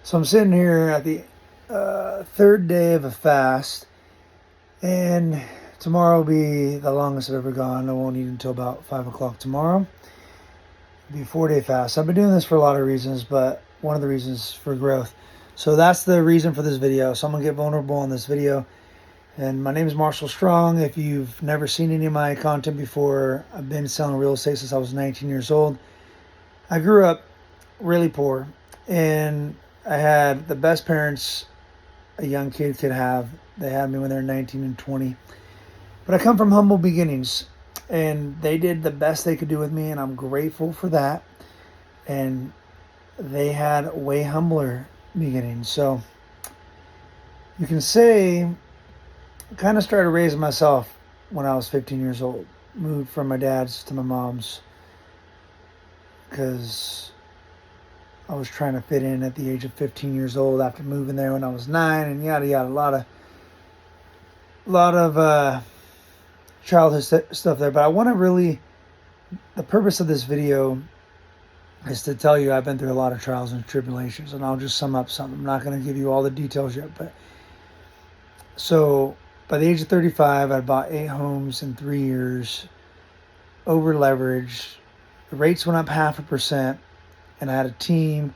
So I'm sitting here at the third day of a fast, and tomorrow will be the longest I've ever gone. I won't eat until about 5 o'clock tomorrow. It'll be a 4-day fast. I've been doing this for a lot of reasons, but one of the reasons for growth. So that's the reason for this video. So I'm going to get vulnerable in this video. And my name is Marshall Strong. If you've never seen any of my content before, I've been selling real estate since I was 19 years old. I grew up really poor, and I had the best parents a young kid could have. They had me when they were 19 and 20. But I come from humble beginnings, and they did the best they could do with me, and I'm grateful for that. And they had way humbler beginnings. So you can say I kind of started raising myself when I was 15 years old. Moved from my dad's to my mom's because I was trying to fit in at the age of 15 years old after moving there when I was 9, and yada yada. A lot of childhood stuff there. But I want to really, the purpose of this video is to tell you I've been through a lot of trials and tribulations, and I'll just sum up some. I'm not going to give you all the details yet, but so by the age of 35, I bought 8 homes in 3 years, over leveraged. The rates went up 0.5%. And I had a team,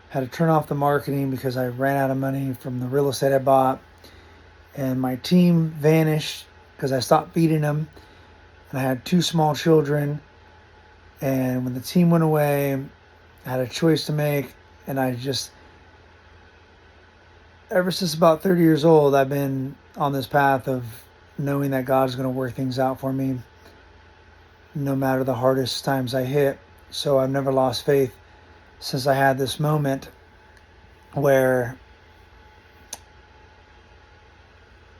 had to turn off the marketing because I ran out of money from the real estate I bought. And my team vanished because I stopped feeding them. And I had 2 small children. And when the team went away, I had a choice to make. And ever since about 30 years old, I've been on this path of knowing that God's going to work things out for me, no matter the hardest times I hit. So I've never lost faith since I had this moment where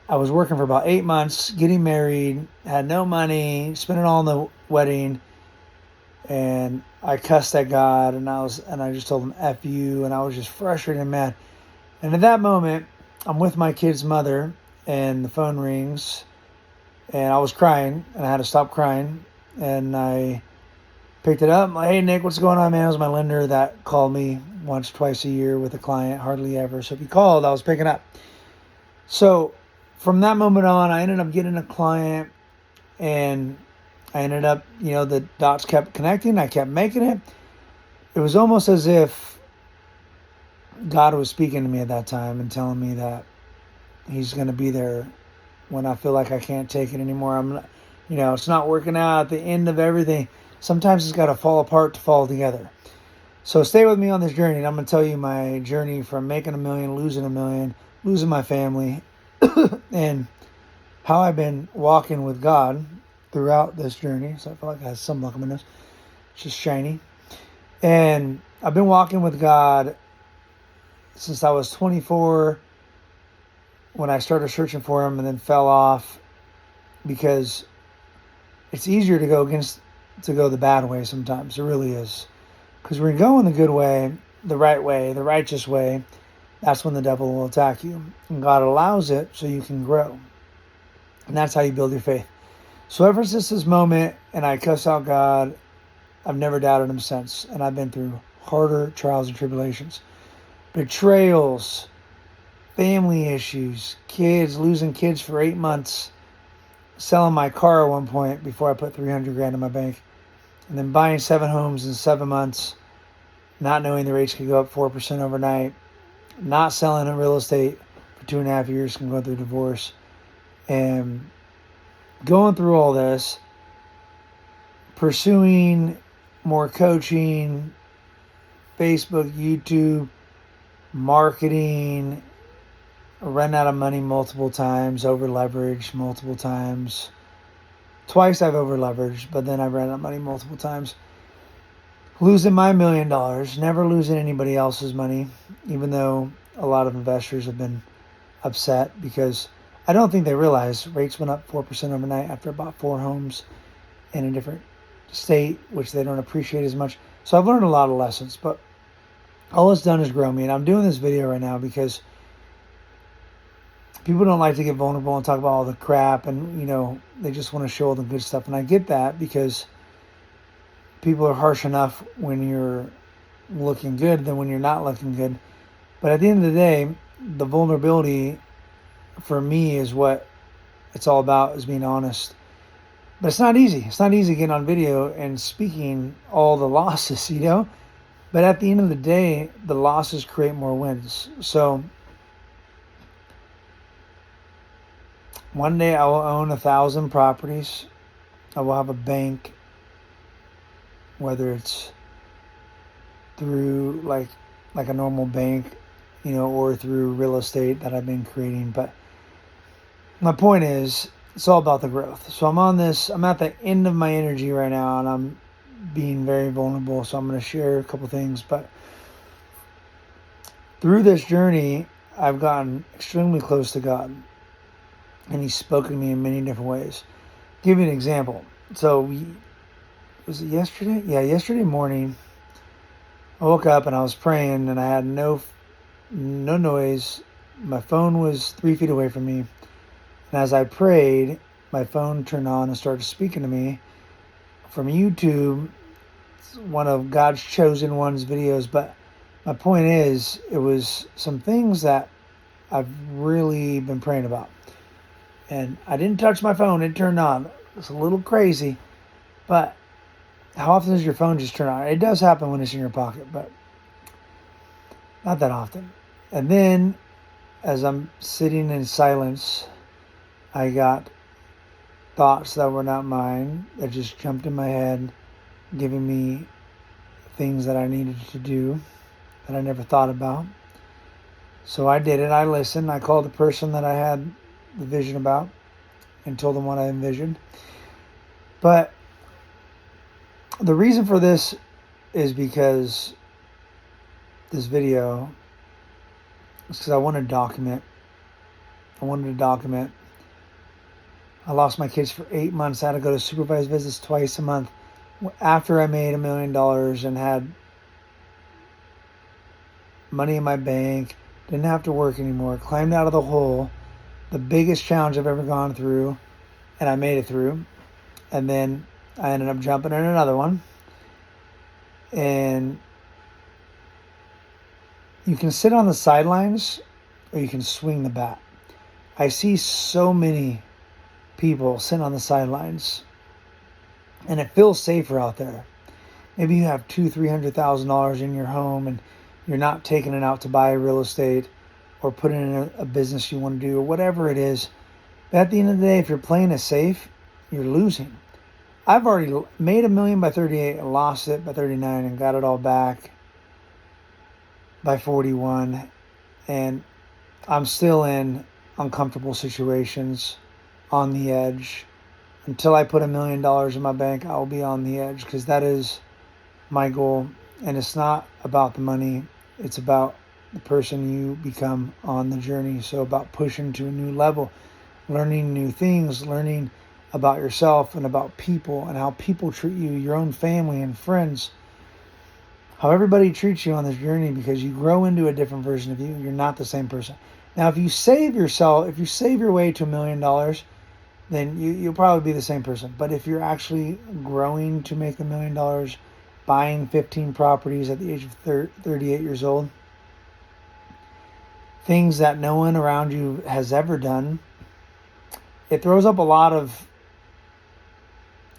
I was working for about 8 months, getting married, had no money, spent it all on the wedding, and I cussed at God, and I just told him F you, and I was just frustrated and mad. And at that moment, I'm with my kid's mother, and the phone rings, and I was crying, and I had to stop crying, and I picked it up. I'm like, hey, Nick, what's going on, man? It was my lender that called me once, twice a year with a client, hardly ever. So if he called, I was picking up. So from that moment on, I ended up getting a client, and I ended up, the dots kept connecting. I kept making it. It was almost as if God was speaking to me at that time and telling me that he's going to be there when I feel like I can't take it anymore. It's not working out at the end of everything. Sometimes it's got to fall apart to fall together. So stay with me on this journey, and I'm going to tell you my journey from making $1 million, losing $1 million, losing my family, and how I've been walking with God throughout this journey. So I feel like I have some luck in my nose. It's just shiny. And I've been walking with God since I was 24 when I started searching for him, and then fell off because it's easier to go the bad way sometimes. It really is. Because when you're going the good way, the right way, the righteous way, that's when the devil will attack you. And God allows it so you can grow. And that's how you build your faith. So ever since this moment, and I cuss out God, I've never doubted him since. And I've been through harder trials and tribulations. Betrayals, family issues, losing kids for 8 months, selling my car at one point before I put $300,000 in my bank, and then buying 7 homes in 7 months, not knowing the rates could go up 4% overnight, not selling a real estate for 2.5 years, can go through divorce, and going through all this, pursuing more coaching, Facebook, YouTube, marketing, run out of money multiple times, over leveraged multiple times. Twice I've over leveraged, but then I've ran out of money multiple times. Losing my $1 million, never losing anybody else's money, even though a lot of investors have been upset because I don't think they realize rates went up 4% overnight after I bought 4 homes in a different state, which they don't appreciate as much. So I've learned a lot of lessons, but all it's done is grow me. And I'm doing this video right now because people don't like to get vulnerable and talk about all the crap, and they just want to show all the good stuff. And I get that because people are harsh enough when you're looking good than when you're not looking good. But at the end of the day, the vulnerability for me is what it's all about, is being honest. But it's not easy. It's not easy getting on video and speaking all the losses, you know? But at the end of the day, the losses create more wins. So one day I will own 1,000 properties. I will have a bank, whether it's through like a normal bank, you know, or through real estate that I've been creating. But my point is, it's all about the growth. So I'm at the end of my energy right now, and I'm being very vulnerable. So I'm going to share a couple things. But through this journey, I've gotten extremely close to God, and He's spoken to me in many different ways. I'll give you an example. So was it yesterday? Yeah, yesterday morning, I woke up and I was praying, and I had no noise. My phone was 3 feet away from me. And as I prayed, my phone turned on and started speaking to me from YouTube. It's one of God's chosen ones videos. But my point is, it was some things that I've really been praying about. And I didn't touch my phone. It turned on. It's a little crazy. But how often does your phone just turn on? It does happen when it's in your pocket, but not that often. And then as I'm sitting in silence, I got thoughts that were not mine that just jumped in my head, giving me things that I needed to do that I never thought about. So I did it. I listened. I called the person that I had the vision about and told them what I envisioned. But the reason for this is because this video is because I wanted to document. I lost my kids for 8 months. I had to go to supervised visits twice a month after I made $1 million and had money in my bank, didn't have to work anymore, climbed out of the hole, the biggest challenge I've ever gone through, and I made it through. And then I ended up jumping in another one. And you can sit on the sidelines or you can swing the bat. I see so many people sitting on the sidelines, and it feels safer out there. Maybe you have $200,000-$300,000 in your home, and you're not taking it out to buy real estate or put it in a business you want to do or whatever it is. But at the end of the day, if you're playing it safe, you're losing. I've already made $1 million by 38 and lost it by 39 and got it all back by 41. And I'm still in uncomfortable situations, on the edge. Until I put $1 million in my bank, I'll be on the edge, because that is my goal. And it's not about the money. It's about the person you become on the journey. So about pushing to a new level, learning new things, learning about yourself and about people and how people treat you, your own family and friends, how everybody treats you on this journey, because you grow into a different version of you. You're not the same person. Now, if you save your way to $1 million, then you'll probably be the same person. But if you're actually growing to make $1 million, buying 15 properties at the age of 38 years old, things that no one around you has ever done, it throws up a lot of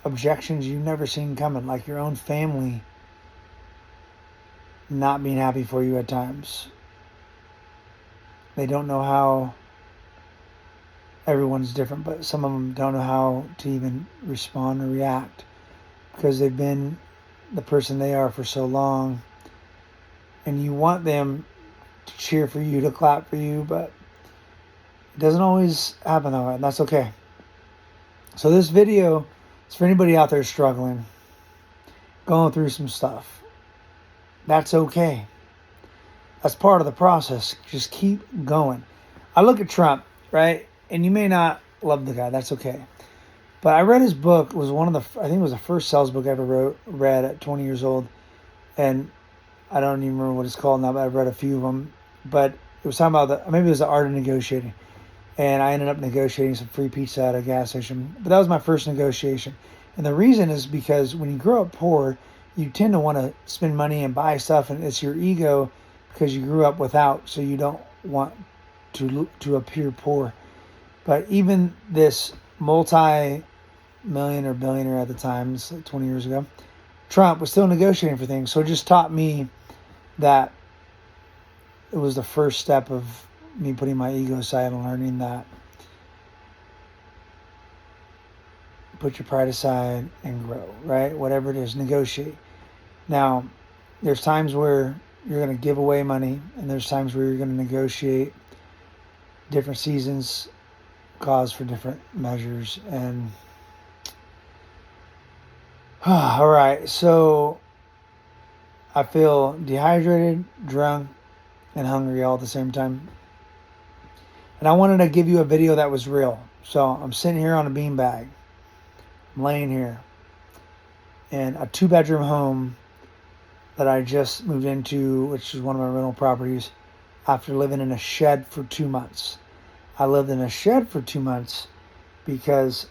objections you've never seen coming, like your own family not being happy for you at times. They don't know how. Everyone's different, but some of them don't know how to even respond or react, because they've been the person they are for so long, and you want them to cheer for you, to clap for you, but it doesn't always happen that way, and that's okay. So this video is for anybody out there struggling, going through some stuff. That's okay. That's part of the process. Just keep going. I look at Trump, right? And you may not love the guy. That's okay. But I read his book. It was I think it was the first sales book I ever read at 20 years old. And I don't even remember what it's called now, but I've read a few of them. But it was talking about maybe it was the art of negotiating. And I ended up negotiating some free pizza at a gas station. But that was my first negotiation. And the reason is because when you grow up poor, you tend to want to spend money and buy stuff, and it's your ego because you grew up without, so you don't want to appear poor. But even this multi-million or billionaire at the time, it's like 20 years ago, Trump was still negotiating for things. So it just taught me that it was the first step of me putting my ego aside and learning that put your pride aside and grow, right? Whatever it is, negotiate. Now, there's times where you're going to give away money, and there's times where you're going to negotiate. Different seasons cause for different measures. And all right, so I feel dehydrated, drunk, and hungry all at the same time. And I wanted to give you a video that was real. So I'm sitting here on a beanbag. I'm laying here in a 2-bedroom home that I just moved into, which is one of my rental properties, after living in a shed for 2 months. I lived in a shed for 2 months because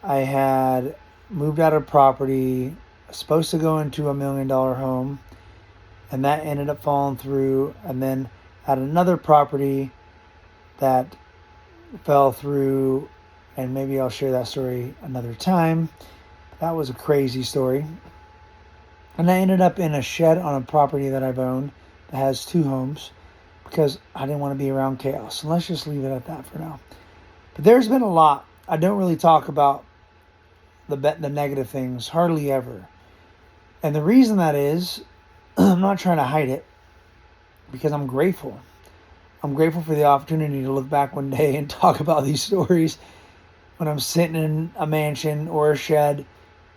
I had moved out of property, supposed to go into $1 million home, and that ended up falling through. And then had another property that fell through, and maybe I'll share that story another time. That was a crazy story. And I ended up in a shed on a property that I've owned that has 2 homes because I didn't want to be around chaos. And let's just leave it at that for now. But there's been a lot. I don't really talk about the negative things, hardly ever. And the reason that is, I'm not trying to hide it, because I'm grateful. I'm grateful for the opportunity to look back one day and talk about these stories when I'm sitting in a mansion or a shed.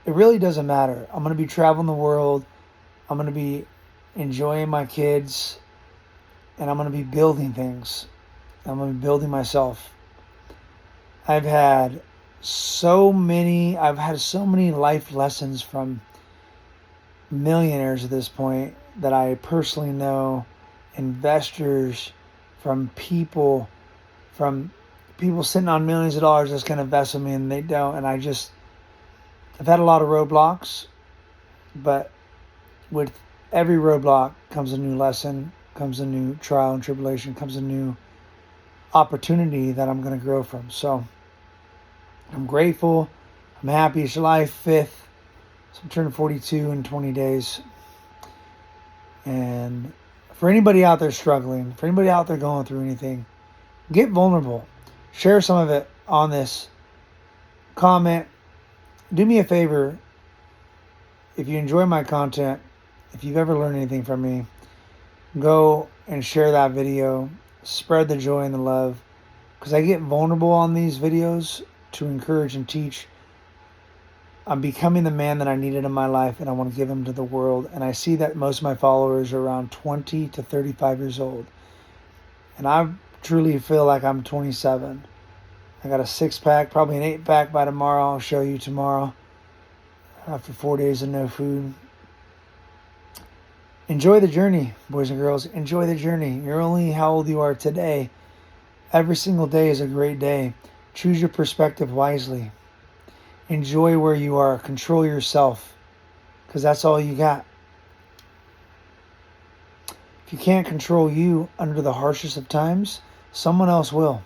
It really doesn't matter. I'm going to be traveling the world. I'm going to be enjoying my kids. And I'm going to be building things. I'm going to be building myself. I've had so many life lessons from millionaires at this point that I personally know, investors, from people sitting on millions of dollars that's going to invest in me, and they don't. And I've had a lot of roadblocks, but with every roadblock comes a new lesson, comes a new trial and tribulation, comes a new opportunity that I'm going to grow from. So I'm grateful. I'm happy. It's July 5th. So I'm turning 42 in 20 days. And for anybody out there struggling, for anybody out there going through anything, get vulnerable. Share some of it on this. Comment. Do me a favor. If you enjoy my content, if you've ever learned anything from me, go and share that video. Spread the joy and the love. Because I get vulnerable on these videos to encourage and teach. I'm becoming the man that I needed in my life, and I want to give him to the world. And I see that most of my followers are around 20 to 35 years old. And I truly feel like I'm 27. I got a 6-pack, probably an 8-pack by tomorrow. I'll show you tomorrow. After 4 days of no food. Enjoy the journey, boys and girls. Enjoy the journey. You're only how old you are today. Every single day is a great day. Choose your perspective wisely. Enjoy where you are. Control yourself, because that's all you got. If you can't control you under the harshest of times, someone else will.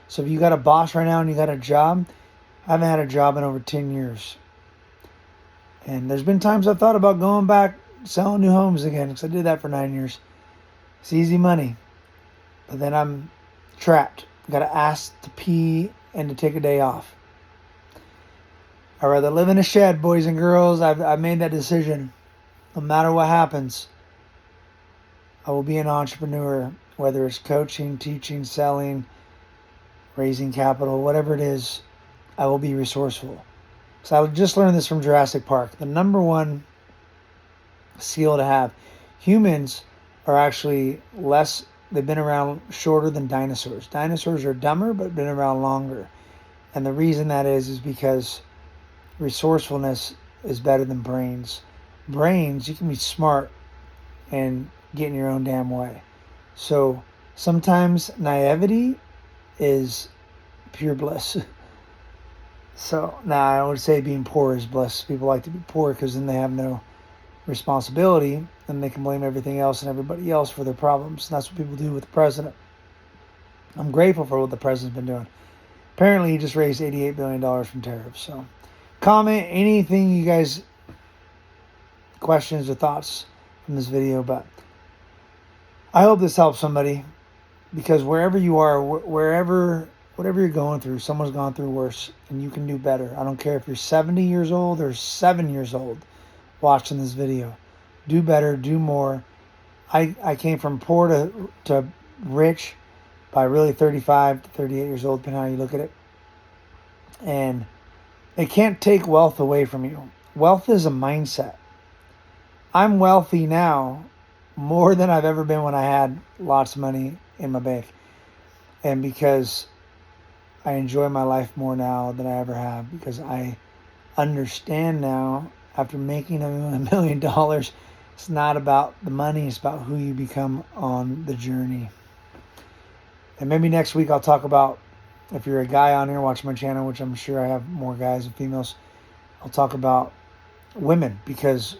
So if you got a boss right now and you got a job, I haven't had a job in over 10 years. And there's been times I've thought about going back, selling new homes again, because I did that for 9 years. It's easy money. But then I'm trapped. I got to ask to pee and to take a day off. I'd rather live in a shed, boys and girls. I've made that decision. No matter what happens, I will be an entrepreneur, whether it's coaching, teaching, selling, raising capital, whatever it is. I will be resourceful. So I just learned this from Jurassic Park. The number one skill to have. Humans are actually they've been around shorter than dinosaurs. Dinosaurs are dumber, but been around longer. And the reason that is because resourcefulness is better than brains. Brains, you can be smart and get in your own damn way. So sometimes naivety is pure bliss. So now I would say being poor is bliss. People like to be poor because then they have no responsibility, and they can blame everything else and everybody else for their problems. And that's what people do with the president. I'm grateful for what the president's been doing. Apparently, he just raised $88 billion from tariffs. So, comment anything you guys, questions or thoughts from this video. But I hope this helps somebody, because wherever you are, whatever you're going through, someone's gone through worse, and you can do better. I don't care if you're 70 years old or 7 years old watching this video. Do better, do more. I came from poor to rich by really 35 to 38 years old, depending on how you look at it. And they can't take wealth away from you. Wealth is a mindset. I'm wealthy now more than I've ever been when I had lots of money in my bank. And because I enjoy my life more now than I ever have, because I understand now, after making $1 million, it's not about the money, it's about who you become on the journey. And maybe next week I'll talk about, if you're a guy on here watching my channel, which I'm sure I have more guys and females, I'll talk about women, because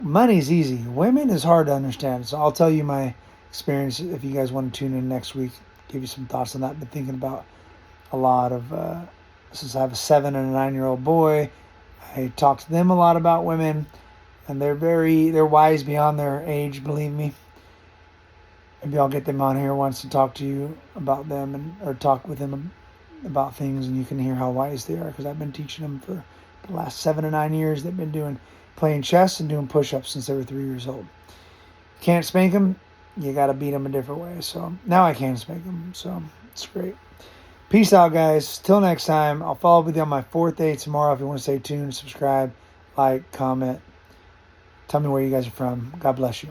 money's easy. Women is hard to understand. So I'll tell you my experience if you guys want to tune in next week, give you some thoughts on that. I've been thinking about a lot of, since I have a 7 and a 9-year-old boy, I talk to them a lot about women, and they're wise beyond their age, believe me. Maybe I'll get them on here once and talk to you about them, or talk with them about things, and you can hear how wise they are, because I've been teaching them for the last 7 to 9 years. They've been playing chess and doing push-ups since they were 3 years old. Can't spank them, you got to beat them a different way. So now I can spank them, so it's great. Peace out, guys. Till next time. I'll follow up with you on my 4th day tomorrow. If you want to stay tuned, subscribe, like, comment. Tell me where you guys are from. God bless you.